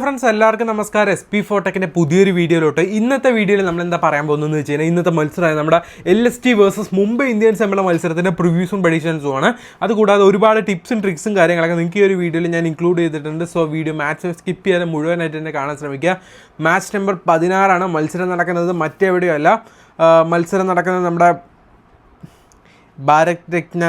Friends എല്ലാവർക്കും നമസ്കാരം. SP4 ടെക്കിൻ്റെ പുതിയൊരു വീഡിയോയിലോട്ട്. ഇന്നത്തെ വീഡിയോയിൽ നമ്മൾ എന്താ പറയാൻ പോകുന്നതെന്ന് വെച്ച് കഴിഞ്ഞാൽ ഇന്നത്തെ മത്സരമായ നമ്മുടെ LST വേഴ്സസ് മുംബൈ ഇന്ത്യൻസ് തമ്മിലുള്ള മത്സരത്തിൻ്റെ പ്രിവ്യൂസും പ്രഡിക്ഷൻസും ആണ്. അതുകൂടാതെ ഒരുപാട് ടിപ്സും ട്രിക്സും കാര്യങ്ങളൊക്കെ നിങ്ങൾക്ക് ഈ ഒരു വീഡിയോയിൽ ഞാൻ ഇൻക്ലൂഡ് ചെയ്തിട്ടുണ്ട്. സോ വീഡിയോ മാച്ച് സ്കിപ്പ് ചെയ്യാതെ മുഴുവനായിട്ട് തന്നെ കാണാൻ ശ്രമിക്കുക. മാച്ച് നമ്പർ 16 മത്സരം നടക്കുന്നത് മറ്റെവിടെയോ അല്ല. മത്സരം നടക്കുന്നത് നമ്മുടെ ഭാരത് രത്ന,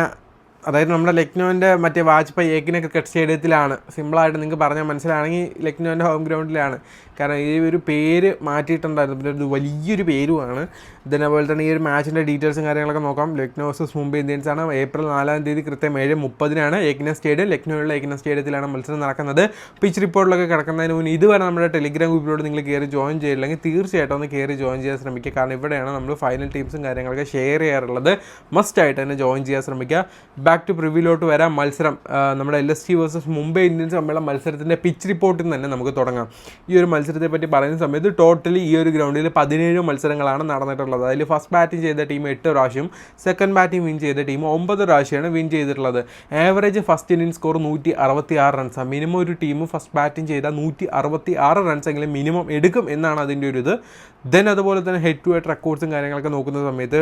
അതായത് നമ്മുടെ ലക്നൗവിൻ്റെ മറ്റേ വാജ്പേയി ഏകദിന ക്രിക്കറ്റ് സ്റ്റേഡിയത്തിലാണ്. സിമ്പിളായിട്ട് നിങ്ങൾക്ക് പറഞ്ഞാൽ മനസ്സിലാണെങ്കിൽ ലക്നൗവിൻ്റെ ഹോം ഗ്രൗണ്ടിലാണ്. കാരണം ഈ ഒരു പേര് മാറ്റിയിട്ടുണ്ടായിരുന്നു, പിന്നെ ഒരു വലിയൊരു പേരുമാണ്. ഇതേപോലെ തന്നെ ഈ ഒരു മാച്ചിൻ്റെ ഡീറ്റെയിൽസും കാര്യങ്ങളൊക്കെ നോക്കാം. ലക്നൗ വേഴ്സസ് മുംബൈ ഇന്ത്യൻസ് ആണ്. ഏപ്രിൽ 4 കൃത്യം 7:30 ഏകദിന സ്റ്റേഡിയം, ലക്നൗവിലുള്ള ഏകദിന സ്റ്റേഡിയത്തിലാണ് മത്സരം നടക്കുന്നത്. പിച്ച് റിപ്പോർട്ടിലൊക്കെ കിടക്കുന്നതിന് മുന്നേ ഇതുവരെ നമ്മുടെ ടെലിഗ്രാം ഗ്രൂപ്പിലോട്ട് നിങ്ങൾ കയറി ജോയിൻ ചെയ്യില്ലെങ്കിൽ തീർച്ചയായിട്ടും ഒന്ന് കയറി ജോയിൻ ചെയ്യാൻ ശ്രമിക്കുക. കാരണം ഇവിടെയാണ് നമ്മൾ ഫൈനൽ ടീംസും കാര്യങ്ങളൊക്കെ ഷെയർ ചെയ്യാറുള്ളത്. മസ്റ്റായിട്ട് തന്നെ ജോയിൻ ചെയ്യാൻ ശ്രമിക്കുക. ബാക്ക് ടു പ്രിവ്യൂലോട്ട് വരാം. മത്സരം നമ്മുടെ LST വേഴ്സസ് മുംബൈ ഇന്ത്യൻസ് തമ്മിലുള്ള മത്സരത്തിൻ്റെ പിച്ച് റിപ്പോർട്ടിൽ തന്നെ നമുക്ക് തുടങ്ങാം. ഈ ഒരു മത്സരത്തെ പറ്റി പറയുന്ന സമയത്ത് ടോട്ടലി ഈ ഒരു ഗ്രൗണ്ടിൽ 17 മത്സരങ്ങളാണ് നടന്നിട്ടുള്ളത്. അതിൽ ഫസ്റ്റ് ബാറ്റിംഗ് ചെയ്ത ടീം 8 പ്രാവശ്യം, സെക്കൻഡ് ബാറ്റിംഗ് വിൻ ചെയ്ത ടീം 9 പ്രാവശ്യമാണ് വിൻ ചെയ്തിട്ടുള്ളത്. ആവറേജ് ഫസ്റ്റ് ഇന്നിംഗ് സ്കോർ 166 റൺസാണ്. മിനിമം ഒരു ടീം ഫസ്റ്റ് ബാറ്റിംഗ് ചെയ്താൽ 166 റൺസ് എങ്കിലും മിനിമം എടുക്കും എന്നാണ് അതിൻ്റെ ഒരു ഇത്. ദെൻ അതുപോലെ തന്നെ ഹെഡ് ടു ഹെഡ് റെക്കോർഡ്സും കാര്യങ്ങളൊക്കെ നോക്കുന്ന സമയത്ത്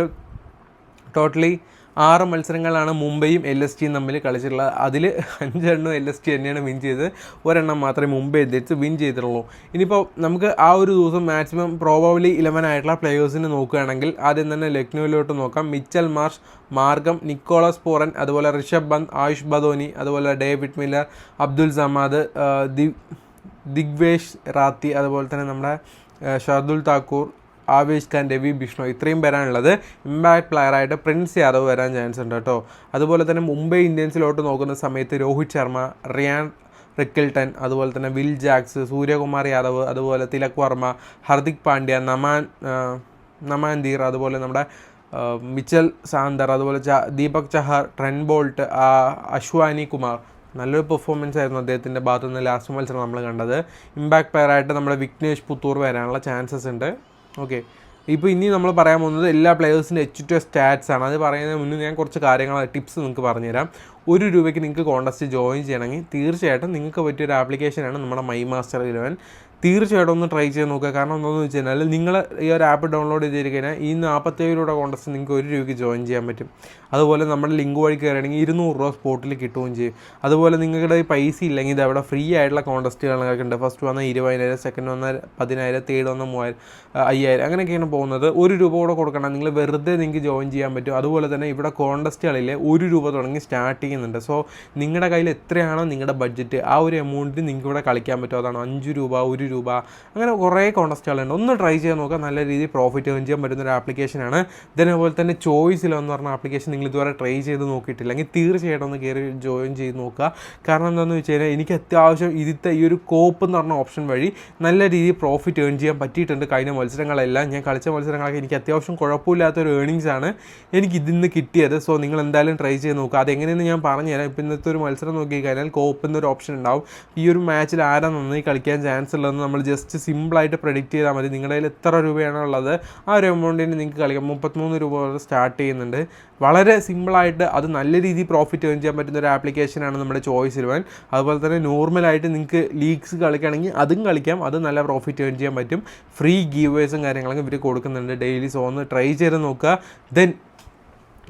ടോട്ടലി 6 മത്സരങ്ങളാണ് മുംബൈയും LSTയും തമ്മിൽ കളിച്ചിട്ടുള്ളത്. അതിൽ 5 LST തന്നെയാണ് വിൻ ചെയ്തത്, ഒരെണ്ണം മാത്രമേ മുംബൈ ഇന്ത്യൻസ് വിൻ ചെയ്തിട്ടുള്ളൂ. ഇനിയിപ്പോൾ നമുക്ക് ആ ഒരു ദിവസം മാക്സിമം പ്രോബബ്ലി 11 ആയിട്ടുള്ള പ്ലെയേഴ്സിനെ നോക്കുകയാണെങ്കിൽ ആദ്യം തന്നെ ലക്നൗവിലോട്ട് നോക്കാം. മിച്ചൽ മാർഷ്, മാർഗം, നിക്കോളസ് പൂറൻ, അതുപോലെ ഋഷഭ് പന്ത്, ആയുഷ് ബദോനി, അതുപോലെ ഡേവിഡ് മില്ലർ, അബ്ദുൽ സമാദ്, ദിഗ്വേഷ് റാത്തി, അതുപോലെ തന്നെ നമ്മുടെ ഷർദുൽ താക്കൂർ, ആവേശ് ഖാൻ, രവി ബിഷ്ണു, ഇത്രയും വരാനുള്ളത്. ഇമ്പാക്ട് പ്ലെയറായിട്ട് പ്രിൻസ് യാദവ് വരാൻ ചാൻസ് ഉണ്ട് കേട്ടോ. അതുപോലെ തന്നെ മുംബൈ ഇന്ത്യൻസിലോട്ട് നോക്കുന്ന സമയത്ത് രോഹിത് ശർമ്മ, റിയാൻ റിക്കിൾട്ടൺ, അതുപോലെ തന്നെ വിൽ ജാക്സ്, സൂര്യകുമാർ യാദവ്, അതുപോലെ തിലക് വർമ്മ, ഹർദിക് പാണ്ഡ്യ, നമാൻദീർ, അതുപോലെ നമ്മുടെ മിച്ചൽ സാന്തർ, അതുപോലെ ദീപക് ചഹാർ, ട്രെൻ ബോൾട്ട്, അശ്വാനി കുമാർ. നല്ലൊരു പെർഫോമൻസ് ആയിരുന്നു അദ്ദേഹത്തിൻ്റെ ഭാഗത്തു നിന്ന് ലാസ്റ്റ് മത്സരം നമ്മൾ കണ്ടത്. ഇമ്പാക്ട് പ്ലെയറായിട്ട് നമ്മുടെ വിഘ്നേഷ് പുത്തൂർ വരാനുള്ള ചാൻസസ് ഉണ്ട്. ഓക്കെ, ഇപ്പോൾ ഇനി നമ്മൾ പറയാൻ പോകുന്നത് എല്ലാ പ്ലെയേഴ്സിൻ്റെ H2 സ്റ്റാറ്റ്സ് ആണ്. അത് പറയുന്നതിന് മുന്നേ ഞാൻ കുറച്ച് കാര്യങ്ങൾ ടിപ്സ് നിങ്ങൾക്ക് പറഞ്ഞുതരാം. ₹1 നിങ്ങൾക്ക് കോൺടെസ്റ്റ് ജോയിൻ ചെയ്യണമെങ്കിൽ തീർച്ചയായിട്ടും നിങ്ങൾക്ക് പറ്റിയൊരു ആപ്ലിക്കേഷനാണ് നമ്മുടെ മൈ മാസ്റ്റർ 11. തീർച്ചയായിട്ടും ഒന്ന് ട്രൈ ചെയ്ത് നോക്കുക. കാരണം എന്താണെന്ന് വെച്ച് കഴിഞ്ഞാൽ നിങ്ങൾ ഈ ഒരു ആപ്പ് ഡൗൺലോഡ് ചെയ്തിരിക്കഴിഞ്ഞാൽ ഈ 47 കോൺടെസ്റ്റ് നിങ്ങൾക്ക് ₹1 ജോയിൻ ചെയ്യാൻ പറ്റും. അതുപോലെ നമ്മുടെ ലിങ്ക് വഴി കയറുകയാണെങ്കിൽ ₹200 സ്പോട്ടിൽ കിട്ടുകയും ചെയ്യും. അതുപോലെ നിങ്ങളുടെ പൈസ ഇല്ലെങ്കിൽ ഇത് അവിടെ ഫ്രീ ആയിട്ടുള്ള കോൺടെസ്റ്റുകളൊക്കെ ഉണ്ട്. ഫസ്റ്റ് വന്നാൽ 20,000, സെക്കൻഡ് വന്നാൽ 10,000, തേർഡ് വന്നാൽ 5,000, അങ്ങനെയൊക്കെയാണ് പോകുന്നത്. ₹1 കൂടെ കൊടുക്കണം, നിങ്ങൾ വെറുതെ നിങ്ങൾക്ക് ജോയിൻ ചെയ്യാൻ പറ്റും. അതുപോലെ തന്നെ ഇവിടെ കോൺടെസ്റ്റുകളിൽ ₹1 തുടങ്ങി സ്റ്റാർട്ട് ചെയ്യുന്നുണ്ട്. സോ നിങ്ങളുടെ കയ്യിൽ എത്രയാണോ നിങ്ങളുടെ ബഡ്ജറ്റ് ആ ഒരു എമൗണ്ടിൽ നിങ്ങൾക്ക് ഇവിടെ കളിക്കാൻ പറ്റും. അതാണ് ₹5, ₹1, അങ്ങനെ കുറേ കോൺടെസ്റ്റുകളുണ്ട്. ഒന്ന് ട്രൈ ചെയ്ത് നോക്കുക. നല്ല രീതിയിൽ പ്രോഫിറ്റ് ഏൺ ചെയ്യാൻ പറ്റുന്ന ഒരു ആപ്ലിക്കേഷനാണ്. അതുപോലെ തന്നെ ചോയ്സിൽ എന്ന് പറഞ്ഞ ആപ്ലിക്കേഷൻ നിങ്ങൾ ഇതുവരെ ട്രൈ ചെയ്ത് നോക്കിയിട്ടില്ലെങ്കിൽ തീർച്ചയായിട്ടും ഒന്ന് കയറി ജോയിൻ ചെയ്ത് നോക്കുക. കാരണം എന്താണെന്ന് വെച്ച് കഴിഞ്ഞാൽ എനിക്ക് അത്യാവശ്യം ഇതിൻ്റെ ഈ ഒരു കോപ്പ് എന്ന് പറഞ്ഞ ഓപ്ഷൻ വഴി നല്ല രീതിയിൽ പ്രോഫിറ്റ് ഏൺ ചെയ്യാൻ പറ്റിയിട്ടുണ്ട്. കഴിഞ്ഞ മത്സരങ്ങളെല്ലാം ഞാൻ കളിച്ച മത്സരങ്ങളൊക്കെ എനിക്ക് അത്യാവശ്യം കുഴപ്പമില്ലാത്തൊരു ഏണിങ്സാണ് എനിക്ക് ഇതിൽ നിന്ന് കിട്ടിയത്. സോ നിങ്ങൾ എന്തായാലും ട്രൈ ചെയ്ത് നോക്കുക. അതെങ്ങനെയെന്ന് ഞാൻ പറഞ്ഞുതരാം. ഇപ്പോൾ ഇന്നത്തെ ഒരു മത്സരം നോക്കിക്കഴിഞ്ഞാൽ കോപ്പ് എന്നൊരു ഓപ്ഷൻ ഉണ്ടാവും. ഈ ഒരു മാച്ചിൽ ആരാ നന്നായി കളിക്കാൻ ചാൻസ് ഉള്ളതെന്ന് നമ്മൾ ജസ്റ്റ് സിമ്പിളായിട്ട് പ്രെഡിക്റ്റ് ചെയ്താൽ മതി. നിങ്ങളുടെ കയ്യിൽ എത്ര രൂപയാണോ ഉള്ളത് ആ ഒരു എമൗണ്ടിന് നിങ്ങൾക്ക് കളിക്കാം. ₹33 മുതൽ സ്റ്റാർട്ട് ചെയ്യുന്നുണ്ട്. വളരെ സിമ്പിളായിട്ട് അത് നല്ല രീതിയിൽ പ്രോഫിറ്റ് ഏൺ ചെയ്യാൻ പറ്റുന്ന ഒരു ആപ്ലിക്കേഷനാണ് നമ്മുടെ ചോയ്സ് 11. അതുപോലെ തന്നെ നോർമലായിട്ട് നിങ്ങൾക്ക് ലീഗ്സ് കളിക്കുകയാണെങ്കിൽ അതും കളിക്കാം. അത് നല്ല പ്രോഫിറ്റ് ഏൺ ചെയ്യാൻ പറ്റും. ഫ്രീ ഗീവേഴ്സും കാര്യങ്ങളൊക്കെ ഇവർ കൊടുക്കുന്നുണ്ട് ഡെയിലി. സോ ഒന്ന് ട്രൈ ചെയ്ത് നോക്കുക. ദെൻ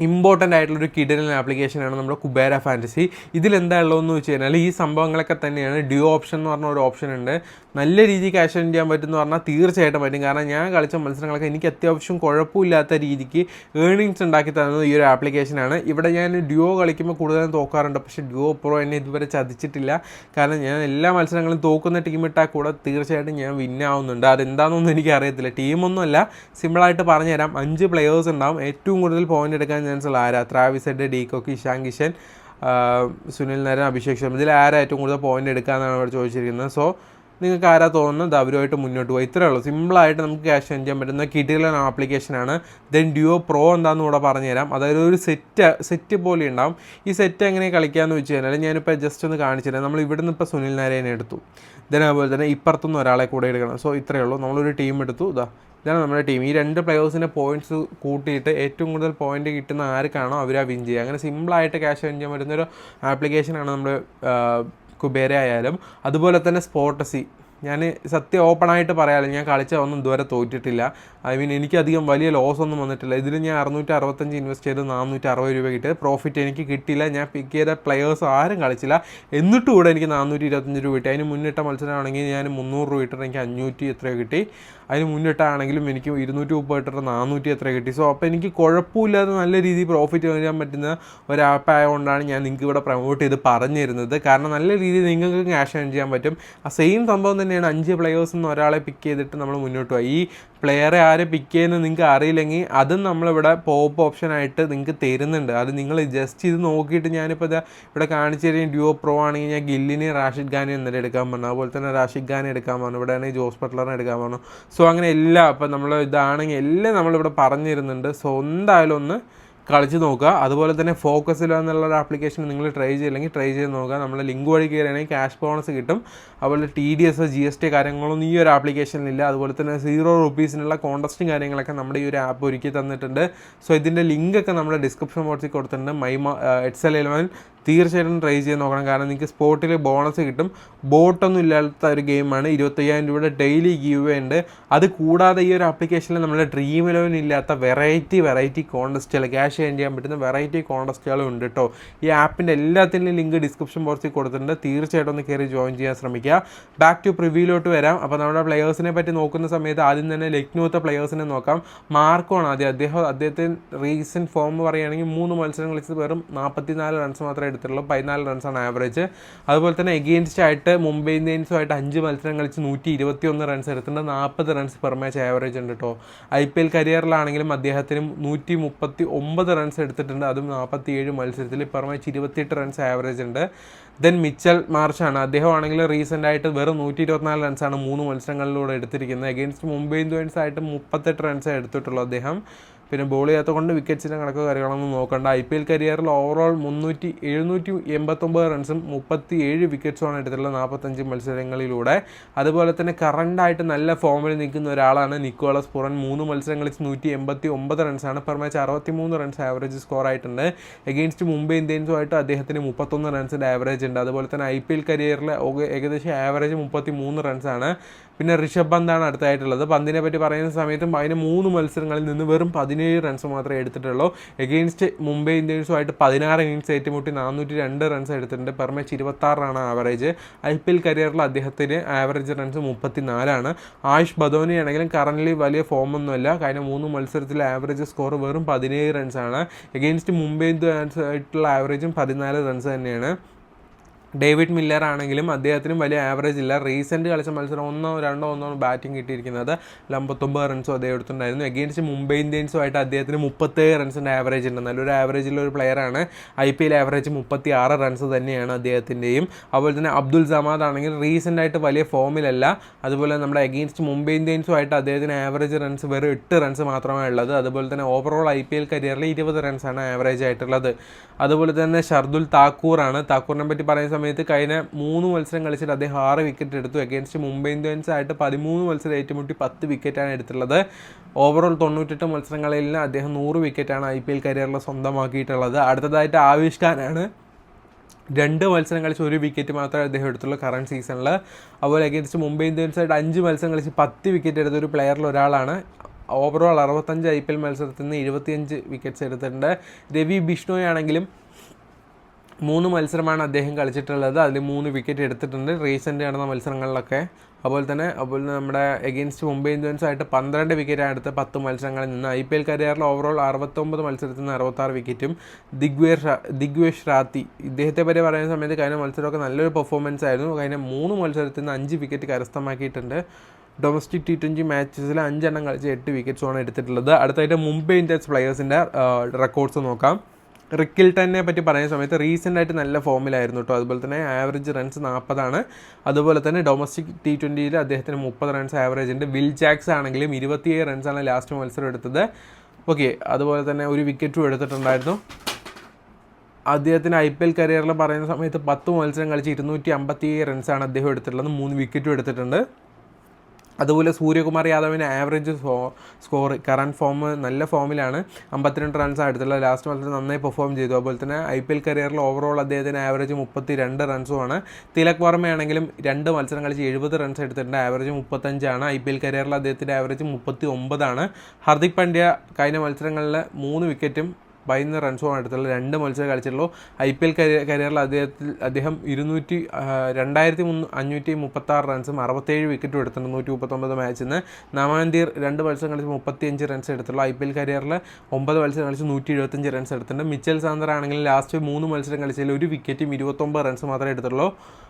ഇമ്പോർട്ടൻ്റ് ആയിട്ടുള്ളൊരു കിഡിലൻ ആപ്ലിക്കേഷനാണ് നമ്മുടെ കുബേര ഫാൻറ്റസി. ഇതിലെന്താ ഉള്ളതെന്ന് വെച്ച് കഴിഞ്ഞാൽ ഈ സംഭവങ്ങളൊക്കെ തന്നെയാണ്. ഡ്യൂ ഓപ്ഷൻ എന്ന് പറഞ്ഞ ഒരു ഓപ്ഷൻ ഉണ്ട്. നല്ല രീതിയിൽ ക്യാഷ് ഏൺ ചെയ്യാൻ പറ്റുമെന്ന് പറഞ്ഞാൽ തീർച്ചയായിട്ടും പറ്റും. കാരണം ഞാൻ കളിച്ച മത്സരങ്ങളൊക്കെ എനിക്ക് അത്യാവശ്യം കുഴപ്പമില്ലാത്ത രീതിക്ക് ഏണിങ്സ് ഉണ്ടാക്കി തരുന്നത് ഈ ഒരു ആപ്ലിക്കേഷനാണ്. ഇവിടെ ഞാൻ ഡ്യുവോ കളിക്കുമ്പോൾ കൂടുതലും തോക്കാറുണ്ട്. പക്ഷേ ഡ്യുവോ പ്രോ എന്നെ ഇതുവരെ ചതിച്ചിട്ടില്ല. കാരണം ഞാൻ എല്ലാ മത്സരങ്ങളും തോക്കുന്ന ടീം ഇട്ടാൽ കൂടെ തീർച്ചയായിട്ടും ഞാൻ വിന്നാവുന്നുണ്ട്. അതെന്താണെന്നൊന്നും എനിക്ക് അറിയത്തില്ല. ടീമൊന്നുമല്ല, സിമ്പിളായിട്ട് പറഞ്ഞുതരാം. 5 പ്ലെയേഴ്സ് ഉണ്ടാവും. ഏറ്റവും കൂടുതൽ പോയിൻ്റ് എടുക്കാൻ ചാൻസുള്ള ആരാ? Travis Head, de Kock, Ishan Kishan, Sunil Narine, Abhishek Sharma. ഇതിൽ ആരാ ഏറ്റവും കൂടുതൽ പോയിൻ്റ് എടുക്കാമെന്നാണ് അവിടെ ചോദിച്ചിരിക്കുന്നത്. സോ നിങ്ങൾക്ക് ആരാ തോന്നുന്നത് അവരുമായിട്ട് മുന്നോട്ട് പോകും. ഇത്രയേ ഉള്ളൂ. സിമ്പിളായിട്ട് നമുക്ക് ക്യാഷ് ഏൺ ചെയ്യാൻ പറ്റുന്ന കിഡിലൻ ആപ്ലിക്കേഷനാണ്. ദെൻ ഡ്യുവോ പ്രോ എന്താണെന്ന് കൂടെ പറഞ്ഞുതരാം. അതായത് ഒരു സെറ്റ് പോലെ ഉണ്ടാവും. ഈ സെറ്റ് എങ്ങനെ കളിക്കാമെന്ന് വെച്ച് കഴിഞ്ഞാൽ ഞാനിപ്പോൾ ജസ്റ്റ് ഒന്ന് കാണിച്ചു തരാം. നമ്മൾ ഇവിടെ നിന്ന് ഇപ്പോൾ സുനിൽ നാരായണനെ എടുത്തു. ദെൻ അതുപോലെ തന്നെ ഇപ്പുറത്തുനിന്ന് ഒരാളെ കൂടെ എടുക്കണം. സോ ഇത്രയേ ഉള്ളൂ. നമ്മളൊരു ടീം എടുത്തു. ഇതാണ് നമ്മുടെ ടീം. ഈ 2 പ്ലെയേഴ്സിൻ്റെ പോയിൻറ്റ്സ് കൂട്ടിയിട്ട് ഏറ്റവും കൂടുതൽ പോയിൻ്റ് കിട്ടുന്ന ആർക്കാണോ അവരാ വിൻ ചെയ്യുക. അങ്ങനെ സിമ്പിളായിട്ട് ക്യാഷ് ഏൺ ചെയ്യാൻ പറ്റുന്നൊരു ആപ്ലിക്കേഷനാണ് നമ്മുടെ കുബേര ആയാലും. അതുപോലെ തന്നെ സ്പോട്ടസി ഞാൻ സത്യം ഓപ്പണായിട്ട് പറയാമല്ലോ, ഞാൻ കളിച്ചതൊന്നും ഇതുവരെ തോറ്റിട്ടില്ല. എനിക്കധികം വലിയ ലോസ് ഒന്നും വന്നിട്ടില്ല. ഇതിൽ ഞാൻ 665 ഇൻവെസ്റ്റ് ചെയ്ത് 460 രൂപ കിട്ടിയത് പ്രോഫിറ്റ് എനിക്ക് കിട്ടിയില്ല. ഞാൻ പിക്ക് ചെയ്ത പ്ലെയേഴ്സ് ആരും കളിച്ചില്ല, എന്നിട്ടും കൂടെ എനിക്ക് 425 രൂപ കിട്ടി. അതിന് മുന്നിട്ട മത്സരമാണെങ്കിൽ ഞാൻ 300 രൂപ ഇട്ടിട്ട് എനിക്ക് 500 എത്രയോ കിട്ടി. അതിന് മുന്നിട്ടാണെങ്കിലും എനിക്ക് 230 ഇട്ടിട്ട് 400 എത്ര കിട്ടി. സോ അപ്പോൾ എനിക്ക് കുഴപ്പമില്ലാതെ നല്ല രീതിയിൽ പ്രോഫിറ്റ് ചെയ്യാൻ പറ്റുന്ന ഒരു ആപ്പ് ആയതുകൊണ്ടാണ് ഞാൻ നിങ്ങൾക്ക് ഇവിടെ പ്രൊമോട്ട് ചെയ്ത് പറഞ്ഞു തരുന്നത്. കാരണം നല്ല രീതിയിൽ നിങ്ങൾക്ക് ക്യാഷ് ഏൺ ചെയ്യാൻ പറ്റും. ആ സെയിം സംഭവം തന്നെയാണ് 5 പ്ലെയേഴ്സിൽ നിന്ന് ഒരാളെ പിക്ക് ചെയ്തിട്ട് നമ്മൾ മുന്നോട്ട് പോയി. ഈ പ്ലെയറെ ആരെ പിക്ക് ചെയ്യുന്നത് നിങ്ങൾക്ക് അറിയില്ലെങ്കിൽ അതും നമ്മളിവിടെ പോപ്പ് ഓപ്ഷനായിട്ട് നിങ്ങൾക്ക് തരുന്നുണ്ട്. അത് നിങ്ങൾ ജസ്റ്റ് ഇത് നോക്കിയിട്ട്, ഞാനിപ്പോൾ ഇതാ ഇവിടെ കാണിച്ചു തരും. ഡ്യുവോ പ്രോ ആണെങ്കിൽ ഞാൻ ഗില്ലിനെ റാഷിദ് ഖാനെ ഇന്നലെ എടുക്കാൻ പറഞ്ഞു, അതുപോലെ തന്നെ റാഷിദ് ഖാനെ എടുക്കാൻ പറഞ്ഞു, ഇവിടെ ആണെങ്കിൽ ജോസ് ബട്ട്ലറിനെ എടുക്കാൻ പറഞ്ഞു. സോ അങ്ങനെ എല്ലാം അപ്പം നമ്മൾ ഇതാണെങ്കിൽ എല്ലാം നമ്മളിവിടെ പറഞ്ഞു തരുന്നുണ്ട്. സോ എന്തായാലും ഒന്ന് കളിച്ച് നോക്കുക. അതുപോലെ തന്നെ ഫോക്കസിലോ എന്നുള്ളൊരു ആപ്ലിക്കേഷൻ നിങ്ങൾ ട്രൈ ചെയ്യില്ലെങ്കിൽ ട്രൈ ചെയ്ത് നോക്കുക. നമ്മൾ ലിങ്ക് വഴി കയറിയാണെങ്കിൽ ക്യാഷ് ബോണസ് കിട്ടും. അതുപോലെ TDS GST കാര്യങ്ങളൊന്നും ഈ ഒരു ആപ്ലിക്കേഷനിലില്ല. അതുപോലെ തന്നെ 0 രൂപീസിനുള്ള കോൺടസ്റ്റും കാര്യങ്ങളൊക്കെ നമ്മുടെ ഈ ഒരു ആപ്പ് ഒരുക്കി തന്നിട്ടുണ്ട്. സോ ഇതിൻ്റെ ലിങ്കൊക്കെ നമ്മുടെ ഡിസ്ക്രിപ്ഷൻ ബോക്സിൽ കൊടുത്തിട്ടുണ്ട്. XL11 തീർച്ചയായിട്ടും ട്രൈ ചെയ്ത് നോക്കണം. കാരണം നിങ്ങൾക്ക് സ്പോട്ടിൽ ബോണസ് കിട്ടും. ബോട്ടൊന്നും ഇല്ലാത്ത ഒരു ഗെയിമാണ്. 25,000 രൂപയുടെ ഡെയിലി ഗീവ് ഉണ്ട്. അത് കൂടാതെ ഈ ഒരു ആപ്ലിക്കേഷനിൽ നമ്മുടെ ഡ്രീം 11 ഇല്ലാത്ത വെറൈറ്റി കോൺടസ്റ്റുകൾ, ക്യാഷ് ഏൺ ചെയ്യാൻ പറ്റുന്ന വെറൈറ്റി കോൺടസ്റ്റുകളും ഉണ്ട് കേട്ടോ. ഈ ആപ്പിൻ്റെ എല്ലാത്തിൻ്റെയും ലിങ്ക് ഡിസ്ക്രിപ്ഷൻ ബോക്സിൽ കൊടുത്തിട്ടുണ്ട്. തീർച്ചയായിട്ടും ഒന്ന് കയറി ജോയിൻ ചെയ്യാൻ ശ്രമിക്കുക. ബാക്ക് ടു പ്രിവ്യൂലോട്ട് വരാം. അപ്പോൾ നമ്മുടെ പ്ലെയേഴ്സിനെ പറ്റി നോക്കുന്ന സമയത്ത് ആദ്യം തന്നെ ലക്നൗത്തെ പ്ലെയേഴ്സിനെ നോക്കാം. മാർക്കോണ് ആദ്യം. അദ്ദേഹത്തിന് റീസെൻറ്റ് ഫോം പറയുകയാണെങ്കിൽ 3 മത്സരം കളിച്ചത് വെറും 44 റൺസ് മാത്രമേ എടുത്തിട്ടുള്ളൂ. 14 റൺസാണ് ആവറേജ്. അതുപോലെ തന്നെ എഗെയിൻസ്റ്റ് ആയിട്ട് മുംബൈ ഇന്ത്യൻസുമായിട്ട് 5 മത്സരം കളിച്ച് 121 റൺസ് എടുത്തിട്ടുണ്ട്. 40 റൺസ് പെർ മാച്ച് ആവറേജ് ഉണ്ട് കേട്ടോ. IPL കരിയറിലാണെങ്കിലും അദ്ദേഹത്തിന് 139 റൺസ് എടുത്തിട്ടുണ്ട്. അതും 47 മത്സരത്തിൽ. പെർ മാച്ച് 28 റൺസ് ആവറേജ് ഉണ്ട്. ദെൻ മിച്ചൽ മാർഷാണ്. അദ്ദേഹമാണെങ്കിൽ റീസെൻ്റ് ആയിട്ട് വെറും 124 റൺസാണ് 3 മത്സരങ്ങളിലൂടെ എടുത്തിരിക്കുന്നത്. എഗെയിൻസ്റ്റ് മുംബൈ ഇന്ത്യൻസ് ആയിട്ട് 38 റൺസേ എടുത്തിട്ടുള്ളൂ അദ്ദേഹം. പിന്നെ ബോൾ ചെയ്യാത്ത കൊണ്ട് വിക്കറ്റ്സിൻ്റെ കണക്കോ കാര്യങ്ങളൊന്നും നോക്കണ്ട. IPL കരിയറിൽ ഓവറോൾ 789 റൺസും 37 വിക്കറ്റ്സുമാണ് എടുത്തിട്ടുള്ളത് 45 മത്സരങ്ങളിലൂടെ. അതുപോലെ തന്നെ കറണ്ടായിട്ട് നല്ല ഫോമിൽ നിൽക്കുന്ന ഒരാളാണ് നിക്കോളസ് പുറൻ. 3 മത്സരങ്ങളിൽ 189 റൺസാണ്. Per match 63 runs average score ആയിട്ടുണ്ട്. എഗെയിൻസ്റ്റ് മുംബൈ ഇന്ത്യൻസുമായിട്ട് അദ്ദേഹത്തിന് 31 റൺസിൻ്റെ ആവറേജ് ഉണ്ട്. അതുപോലെ തന്നെ IPL കരിയറിൽ ഏകദേശം ആവറേജ് 33 റൺസാണ്. പിന്നെ ഋഷഭ് പന്താണ് അടുത്തായിട്ടുള്ളത്. പന്തിനെ പറ്റി പറയുന്ന സമയത്തും അതിന് 3 മത്സരങ്ങളിൽ നിന്ന് വെറും 17 റൺസ് മാത്രമേ എടുത്തിട്ടുള്ളൂ. എഗെയിൻസ്റ്റ് മുംബൈ ഇന്ത്യൻസുമായിട്ട് 16 ഇന്നിങ്സ് ഏറ്റുമുട്ടി 402 റൺസ് എടുത്തിട്ടുണ്ട്. Per match 26 average. IPL കരിയറിൽ അദ്ദേഹത്തിന് ആവറേജ് റൺസ് 34. ആയുഷ് ബദോനി ആണെങ്കിലും കറൻ്റ്ലി വലിയ ഫോമൊന്നുമില്ല. കഴിഞ്ഞ 3 മത്സരത്തിൽ ആവറേജ് സ്കോർ വെറും 17 റൺസാണ്. എഗെയിൻസ്റ്റ് മുംബൈ ഇന്ത്യൻസായിട്ടുള്ള ആവറേജും 14 റൺസ് തന്നെയാണ്. ഡേവിഡ് മില്ലർ ആണെങ്കിലും അദ്ദേഹത്തിനും വലിയ ആവറേജ് ഇല്ല. റീസെൻറ്റ് കളിച്ച മത്സരം 1-2 ബാറ്റിംഗ് കിട്ടിയിരിക്കുന്നത് 59 റൺസും അദ്ദേഹം എടുത്തിട്ടുണ്ടായിരുന്നു. എഗെയിൻസ്റ്റ് മുംബൈ ഇന്ത്യൻസുമായിട്ട് അദ്ദേഹത്തിന് 37 റൺസിൻ്റെ ആവറേജ് ഉണ്ട്. നല്ലൊരു ആവറേജിലൊരു പ്ലെയറാണ്. IPL ആവറേജ് 36 റൺസ് തന്നെയാണ് അദ്ദേഹത്തിൻ്റെയും. അതുപോലെ തന്നെ അബ്ദുൽ സമാദ് ആണെങ്കിൽ റീസെൻ്റായിട്ട് വലിയ ഫോമിലല്ല. അതുപോലെ നമ്മുടെ എഗെയിൻസ്റ്റ് മുംബൈ ഇന്ത്യൻസുമായിട്ട് അദ്ദേഹത്തിന് ആവറേജ് റൺസ് വെറും 8 റൺസ് മാത്രമേ ഉള്ളത്. അതുപോലെ തന്നെ ഓവറോൾ IPL കരിയറിൽ 20 റൺസാണ് ആവറേജ് ആയിട്ടുള്ളത്. അതുപോലെ തന്നെ ഷർദുൽ താക്കൂറാണ്. താക്കൂറിനെ പറ്റി പറയുന്ന സമയത്ത് കഴിഞ്ഞ 3 മത്സരം കളിച്ചിട്ട് അദ്ദേഹം 6 വിക്കറ്റ് എടുത്തു. എഗെയിൻസ്റ്റ് മുംബൈ ഇന്ത്യൻസ് ആയിട്ട് 13 മത്സരം ഏറ്റുമുട്ടി 10 വിക്കറ്റാണ് എടുത്തിട്ടുള്ളത്. ഓവറോൾ 98 മത്സരങ്ങളിൽ അദ്ദേഹം 100 വിക്കറ്റാണ് IPL കരിയറിൽ സ്വന്തമാക്കിയിട്ടുള്ളത്. അടുത്തതായിട്ട് ആവിഷ് ഖാനാണ്. 2 മത്സരം കളിച്ച് 1 വിക്കറ്റ് മാത്രമേ അദ്ദേഹം എടുത്തുള്ളൂ കറണ്ട് സീസണിൽ. അതുപോലെ എഗെയിൻസ്റ്റ് മുംബൈ ഇന്ത്യൻസായിട്ട് 5 മത്സരം കളിച്ച് 10 വിക്കറ്റ് എടുത്തൊരു പ്ലെയറിൽ ഒരാളാണ്. ഓവറോൾ 65 IPL മത്സരത്തിൽ നിന്ന് 25 വിക്കറ്റ്സ് എടുത്തിട്ടുണ്ട്. രവി ബിഷ്ണോയ് ആണെങ്കിലും 3 മത്സരമാണ് അദ്ദേഹം കളിച്ചിട്ടുള്ളത്. അതിൽ 3 വിക്കറ്റ് എടുത്തിട്ടുണ്ട് റീസെൻ്റ് നടന്ന മത്സരങ്ങളിലൊക്കെ. അതുപോലെ തന്നെ നമ്മുടെ എഗെയിൻസ്റ്റ് മുംബൈ ഇന്ത്യൻസായിട്ട് 12 വിക്കറ്റാണ് എടുത്ത് 10 മത്സരങ്ങളിൽ നിന്ന്. IPL കരിയറിൽ ഓവറോൾ 69 മത്സരത്തിൽ നിന്ന് 66 വിക്കറ്റും. ദിഗ്വേഷ് റാത്തി ഇദ്ദേഹത്തെ പറ്റി പറയുന്ന സമയത്ത് കഴിഞ്ഞ മത്സരമൊക്കെ നല്ലൊരു പെർഫോമൻസ് ആയിരുന്നു. കഴിഞ്ഞ 3 മത്സരത്തിൽ നിന്ന് 5 വിക്കറ്റ് കരസ്ഥമാക്കിയിട്ടുണ്ട്. ഡൊമസ്റ്റിക് T20 മാച്ചസിൽ 5 എണ്ണം കളിച്ച് 8 വിക്കറ്റ്സുമാണ് എടുത്തിട്ടുള്ളത്. അടുത്തായിട്ട് മുംബൈ ഇന്ത്യൻസ് പ്ലെയേഴ്സിൻ്റെ റെക്കോർഡ്സ് നോക്കാം. റിക്കിൽട്ടനെ പറ്റി പറയുന്ന സമയത്ത് റീസെൻ്റായിട്ട് നല്ല ഫോമിലായിരുന്നു കേട്ടോ. അതുപോലെ തന്നെ ആവറേജ് റൺസ് 40. അതുപോലെ തന്നെ ഡൊമസ്റ്റിക് T20 അദ്ദേഹത്തിന് 30 റൺസ് ആവറേജ് ഉണ്ട്. വിൽ ജാക്സ് ആണെങ്കിലും 27 റൺസാണ് ലാസ്റ്റ് മത്സരം എടുത്തത്. ഓക്കെ, അതുപോലെ തന്നെ 1 വിക്കറ്റും എടുത്തിട്ടുണ്ടായിരുന്നു. അദ്ദേഹത്തിന് IPL കരിയറിൽ പറയുന്ന സമയത്ത് 10 മത്സരം കളിച്ച് 257 റൺസാണ് അദ്ദേഹം എടുത്തിട്ടുള്ളത്. 3 വിക്കറ്റും എടുത്തിട്ടുണ്ട്. അതുപോലെ സൂര്യകുമാർ യാദവിന് ആവറേജ് സ്കോർ കറണ്ട് ഫോം നല്ല ഫോമിലാണ്, 52 റൺസാണ് എടുത്തുള്ളത്. ലാസ്റ്റ് മത്സരം നന്നായി പെർഫോം ചെയ്തു. അതുപോലെ തന്നെ IPL കരിയറിൽ ഓവറോൾ അദ്ദേഹത്തിന് ആവറേജ് 32 റൺസുമാണ്. തിലക് വർമ്മയാണെങ്കിലും 2 മത്സരം കളിച്ച് 70 റൺസ് എടുത്തിട്ടുണ്ട്, ആവറേജ് 35ആണ്. IPL കരിയറിൽ അദ്ദേഹത്തിൻ്റെ ആവറേജ് 39ആണ്. ഹാർദിക് പാണ്ഡ്യ കഴിഞ്ഞ മത്സരങ്ങളിൽ 3 വിക്കറ്റും 13 റൺസുമാണ് എടുത്തുള്ളത്, 2 മത്സരം കളിച്ചിട്ടുള്ളൂ. IPL കരിയറിൽ അദ്ദേഹം 2536 റൺസും 67 വിക്കറ്റും എടുത്തിട്ടുണ്ട് 139 മാച്ചിൽ നിന്ന്. നവാൻതീർ 2 മത്സരം കളിച്ച് 35 റൺസ് എടുത്തുള്ളൂ. IPL കരിയറിൽ 9 മത്സരം കളിച്ച് 175 റൺസ് എടുത്തിട്ടുണ്ട്. മിച്ചൽ സാന്തർ ആണെങ്കിൽ ലാസ്റ്റ് 3 മത്സരം കളിച്ചതിൽ 1 വിക്കറ്റും 29 റൺസ് മാത്രമേ എടുത്തുള്ളൂ.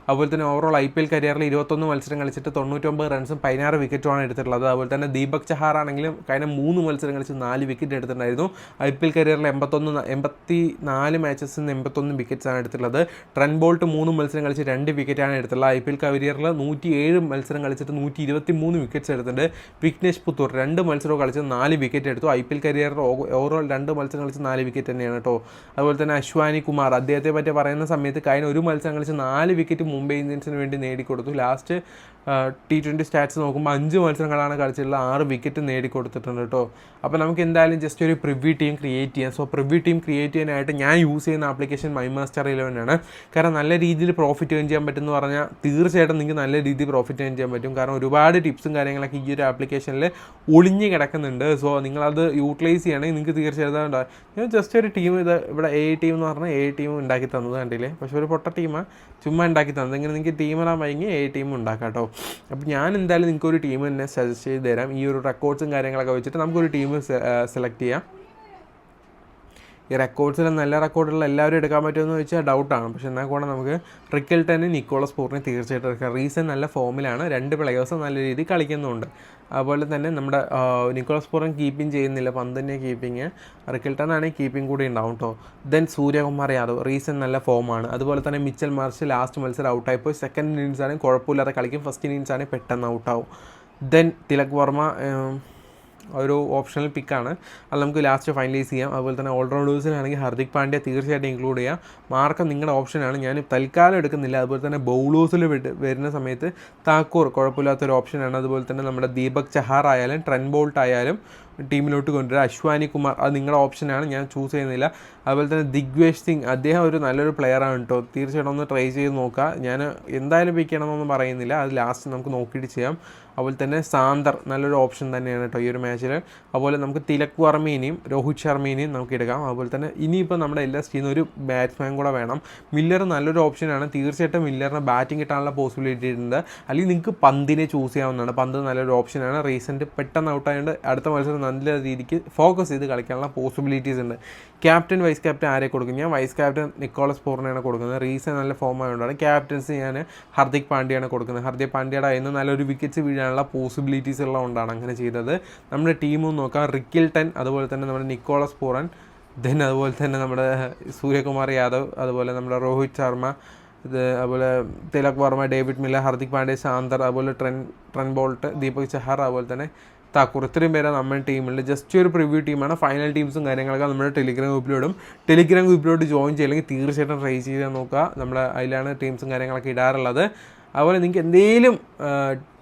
അതുപോലെ തന്നെ ഓവറോൾ IPL കരിയറിൽ 21 മത്സരം കളിച്ചിട്ട് 99 റൺസും 16 വിക്കറ്റുമാണ് എടുത്തിട്ടുള്ളത്. അതുപോലെ തന്നെ ദീപക് ചഹാർ ആണെങ്കിലും കഴിഞ്ഞ 3 മത്സരം കളിച്ച് 4 വിക്കറ്റ് എടുത്തിട്ടുണ്ടായിരുന്നു. IPL കരിയറിൽ 84 മാച്ചസിൽ നിന്ന് 81 വിക്കറ്റ്സാണ് എടുത്തിട്ടുള്ളത്. ട്രെന്റ് ബോൾട്ട് 3 മത്സരം കളിച്ച് 2 വിക്കറ്റാണ് എടുത്തിട്ടുള്ളത്. IPL കരിയറിൽ 107 മത്സരം കളിച്ചിട്ട് 123 വിക്കറ്റ്സ് എടുത്തിട്ടുണ്ട്. വിഘ്നേഷ് പുത്തൂർ 2 മത്സരവും കളിച്ച് 4 വിക്കറ്റ് എടുത്തു. IPL കരിയറിൽ ഓവറോൾ 2 മത്സരം കളിച്ച് 4 വിക്കറ്റ് തന്നെയാണ് കേട്ടോ. അതുപോലെ തന്നെ അശ്വാനി കുമാർ, അദ്ദേഹത്തെ പറ്റി പറയുന്ന സമയത്ത് കഴിഞ്ഞ 1 മത്സരം കളിച്ച് 4 വിക്കറ്റ് മുംബൈ ഇന്ത്യൻസിന് വേണ്ടി നേടിക്കൊടുത്തു. ലാസ്റ്റ് T20 സ്റ്റാറ്റ്സ് നോക്കുമ്പോൾ 5 മത്സരങ്ങളാണ് കളിച്ചിട്ടുള്ള 6 വിക്കറ്റ് നേടിക്കൊടുത്തിട്ടുണ്ട് കേട്ടോ. അപ്പോൾ നമുക്ക് എന്തായാലും ജസ്റ്റ് ഒരു പ്രിവ്യൂ ടീം ക്രിയേറ്റ് ചെയ്യാം. സോ പ്രിവ്യൂ ടീം ക്രിയേറ്റ് ചെയ്യാനായിട്ട് ഞാൻ യൂസ് ചെയ്യുന്ന ആപ്ലിക്കേഷൻ മൈമാസ്റ്റർ 11 ആണ്. കാരണം നല്ല രീതിയിൽ പ്രോഫിറ്റ് ഏൺ ചെയ്യാൻ പറ്റുമെന്ന് പറഞ്ഞാൽ തീർച്ചയായിട്ടും നിങ്ങൾക്ക് നല്ല രീതിയിൽ പ്രോഫിറ്റ് ഏൺ ചെയ്യാൻ പറ്റും. കാരണം ഒരുപാട് ടിപ്സും കാര്യങ്ങളൊക്കെ ഈ ഒരു ആപ്ലിക്കേഷനിൽ ഒളിഞ്ഞ് കിടക്കുന്നുണ്ട്. സോ നിങ്ങളത് യൂട്ടിലൈസ് ചെയ്യണമെങ്കിൽ നിങ്ങൾക്ക് തീർച്ചയായിട്ടും ഉണ്ടാകും. ഞാൻ ജസ്റ്റ് ഒരു ടീം ഇവിടെ A ടീം എന്ന് പറഞ്ഞാൽ A ടീം ഉണ്ടാക്കി തന്നത് കണ്ടില്ലേ, പക്ഷേ ഒരു പൊട്ട ടീമാണ് ചുമ്മാ ഉണ്ടാക്കി തന്നത്. ഇങ്ങനെ നിങ്ങൾക്ക് ടീമിടാൻ വൈകി A ടീം ഉണ്ടാക്കാം കേട്ടോ. അപ്പോൾ ഞാൻ എന്തായാലും നിങ്ങൾക്ക് ഒരു ടീം തന്നെ സജസ്റ്റ് ചെയ്ത് തരാം. ഈ ഒരു റെക്കോർഡ്സും കാര്യങ്ങളൊക്കെ വെച്ചിട്ട് നമുക്കൊരു ടീം സെലക്ട് ചെയ്യാം. ഈ റെക്കോർഡ്സിൽ നല്ല റെക്കോർഡുള്ള എല്ലാവരും എടുക്കാൻ പറ്റുമെന്ന് ചോദിച്ചാൽ ഡൗട്ടാണ്. പക്ഷേ എന്നാൽ കൂടെ നമുക്ക് റിക്കൽട്ടനും നിക്കോളസ് പൂറിനെ തീർച്ചയായിട്ടും എടുക്കാം. റീസൺ നല്ല ഫോമിലാണ്, 2 പ്ലെയേഴ്സ് നല്ല രീതിയിൽ കളിക്കുന്നുണ്ട്. അതുപോലെ തന്നെ നമ്മുടെ നിക്കോളസ് പൂറൻ കീപ്പിംഗ് ചെയ്യുന്നില്ല, പന്തിൻ്റെ കീപ്പിങ്. റിക്കൽട്ടൺ ആണെങ്കിൽ കീപ്പിംഗ് കൂടി ഉണ്ടാവും കേട്ടോ. ദെൻ സൂര്യകുമാർ യാദവ് റീസൺ നല്ല ഫോമാണ്. അതുപോലെ തന്നെ മിച്ചൽ മാർഷ് ലാസ്റ്റ് മത്സരം ഔട്ടായിപ്പോയി. സെക്കൻഡ് ഇന്നിങ്സ് ആണെങ്കിൽ കുഴപ്പമില്ലാതെ കളിക്കും, ഫസ്റ്റ് ഇന്നിങ്സ് ആണെങ്കിൽ പെട്ടെന്ന് ഔട്ടാവും. ദെൻ തിലക് വർമ്മ ഒരു ഓപ്ഷണൽ പിക്കാണ്, അത് നമുക്ക് ലാസ്റ്റ് ഫൈനലൈസ് ചെയ്യാം. അതുപോലെ തന്നെ ഓൾറൗണ്ടേഴ്സിലാണെങ്കിൽ ഹാർദിക് പാണ്ഡ്യ തീർച്ചയായിട്ടും ഇൻക്ലൂഡ് ചെയ്യാം. മാർക്കം നിങ്ങളുടെ ഓപ്ഷനാണ്, ഞാൻ തൽക്കാലം എടുക്കുന്നില്ല. അതുപോലെ തന്നെ ബൗളേഴ്സിൽ വരുന്ന സമയത്ത് താക്കൂർ കുഴപ്പമില്ലാത്തൊരു ഓപ്ഷനാണ്. അതുപോലെ തന്നെ നമ്മുടെ ദീപക് ചഹാർ ആയാലും ട്രെന്റ് ബോൾട്ട് ആയാലും ടീമിലോട്ട് കൊണ്ടുവരിക. അശ്വാനി കുമാർ അത് നിങ്ങളുടെ ഓപ്ഷനാണ്, ഞാൻ ചൂസ് ചെയ്യുന്നില്ല. അതുപോലെ തന്നെ ദിഗ്വേഷ് സിംഗ് അദ്ദേഹം ഒരു നല്ലൊരു പ്ലെയറാണ് കേട്ടോ, തീർച്ചയായിട്ടും ഒന്ന് ട്രൈ ചെയ്ത് നോക്കുക. ഞാൻ എന്തായാലും പിക്ക് ചെയ്യണമെന്നൊന്നും പറയുന്നില്ല, അത് ലാസ്റ്റ് നമുക്ക് നോക്കിയിട്ട് ചെയ്യാം. അതുപോലെ തന്നെ സാന്തർ നല്ലൊരു ഓപ്ഷൻ തന്നെയാണ് കേട്ടോ ഈ ഒരു മാച്ചിൽ. അതുപോലെ നമുക്ക് തിലക് വർമ്മേനെയും രോഹിത് ശർമ്മേനെയും നമുക്ക് എടുക്കാം. അതുപോലെ തന്നെ ഇനിയിപ്പോൾ നമ്മുടെ എല്ലാ ടീമിനും ഒരു ബാറ്റ്സ്മാൻ കൂടെ വേണം. മില്ലർ നല്ലൊരു ഓപ്ഷനാണ്, തീർച്ചയായിട്ടും മില്ലറിന് ബാറ്റിംഗ് കിട്ടാനുള്ള പോസിബിലിറ്റി ഉണ്ട്. അല്ലെങ്കിൽ നിങ്ങൾക്ക് പന്തിനെ ചൂസ് ചെയ്യാവുന്നതാണ്, പന്ത് നല്ലൊരു ഓപ്ഷനാണ്. റീസെൻറ്റ് പെട്ടെന്ന് ഔട്ടായതുകൊണ്ട് അടുത്ത മത്സരം നല്ല രീതിക്ക് ഫോക്കസ് ചെയ്ത് കളിക്കാനുള്ള പോസിബിലിറ്റീസ് ഉണ്ട്. ക്യാപ്റ്റൻ വൈസ് ക്യാപ്റ്റൻ ആരെ കൊടുക്കും? ഞാൻ വൈസ് ക്യാപ്റ്റൻ നിക്കോളസ് പൂറിനെയാണ് കൊടുക്കുന്നത്. റീസൺ നല്ല ഫോം ആയതുകൊണ്ടാണ്. ക്യാപ്റ്റൻസ് ഞാൻ ഹാർദിക് പാണ്ഡ്യയാണ് കൊടുക്കുന്നത്. ഹാർദിക് പാണ്ഡ്യയുടെ അതിന് നല്ലൊരു വിക്കറ്റ്സ് വീഴാനുള്ള പോസിബിലിറ്റീസ് ഉള്ളതുകൊണ്ടാണ് അങ്ങനെ ചെയ്തത്. നമ്മുടെ ടീമും നോക്കാം, റിക്കിൽട്ടൺ, അതുപോലെ തന്നെ നമ്മുടെ നിക്കോളസ് പൂറൻ, ദെൻ അതുപോലെ തന്നെ നമ്മുടെ സൂര്യകുമാർ യാദവ്, അതുപോലെ നമ്മുടെ രോഹിത് ശർമ്മ, അതുപോലെ തിലക് വർമ്മ, ഡേവിഡ് മില്ലർ, ഹാർദിക് പാണ്ഡ്യ, സാന്തർ, അതുപോലെ ട്രെന്റ് ബോൾട്ട്, ദീപക് ചഹാർ, അതുപോലെ തന്നെ താക്കൂർ. ഇത്രയും പേരാണ് നമ്മുടെ ടീമിൽ. ജസ്റ്റ് ഒരു പ്രിവ്യൂ ടീമാണ്. ഫൈനൽ ടീംസും കാര്യങ്ങളൊക്കെ നമ്മുടെ ടെലിഗ്രാം ഗ്രൂപ്പിലോടും. ടെലിഗ്രാം ഗ്രൂപ്പിലോട്ട് ജോയിൻ ചെയ്യില്ലെങ്കിൽ തീർച്ചയായിട്ടും ട്രൈ ചെയ്ത് നോക്കുക. നമ്മൾ അതിലാണ് ടീംസും കാര്യങ്ങളൊക്കെ ഇടാറുള്ളത്. അതുപോലെ നിങ്ങൾക്ക് എന്തെങ്കിലും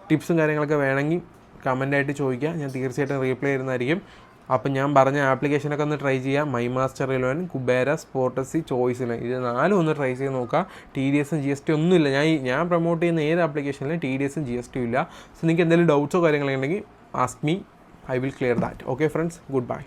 ടിപ്സും കാര്യങ്ങളൊക്കെ വേണമെങ്കിൽ കമൻ്റായിട്ട് ചോദിക്കുക, ഞാൻ തീർച്ചയായിട്ടും റീപ്ലൈ ചെയ്യുന്നതായിരിക്കും. അപ്പം ഞാൻ പറഞ്ഞ ആപ്ലിക്കേഷനൊക്കെ ഒന്ന് ട്രൈ ചെയ്യുക. മൈമാസ്റ്റർ 11, കുബേര, സ്പോർട്ടസി, ചോയ്സിൽ ഇത് 4 ഒന്ന് ട്രൈ ചെയ്ത് നോക്കുക. TDS GST ഒന്നുമില്ല. ഞാൻ പ്രൊമോട്ട് ചെയ്യുന്ന ഏത് ആപ്ലിക്കേഷനിലും TDS GST ഇല്ല. സോ നിങ്ങൾക്ക് എന്തെങ്കിലും ഡൗട്ട്സോ കാര്യങ്ങളോ ഉണ്ടെങ്കിൽ ask me, I will clear that. Okay friends, goodbye.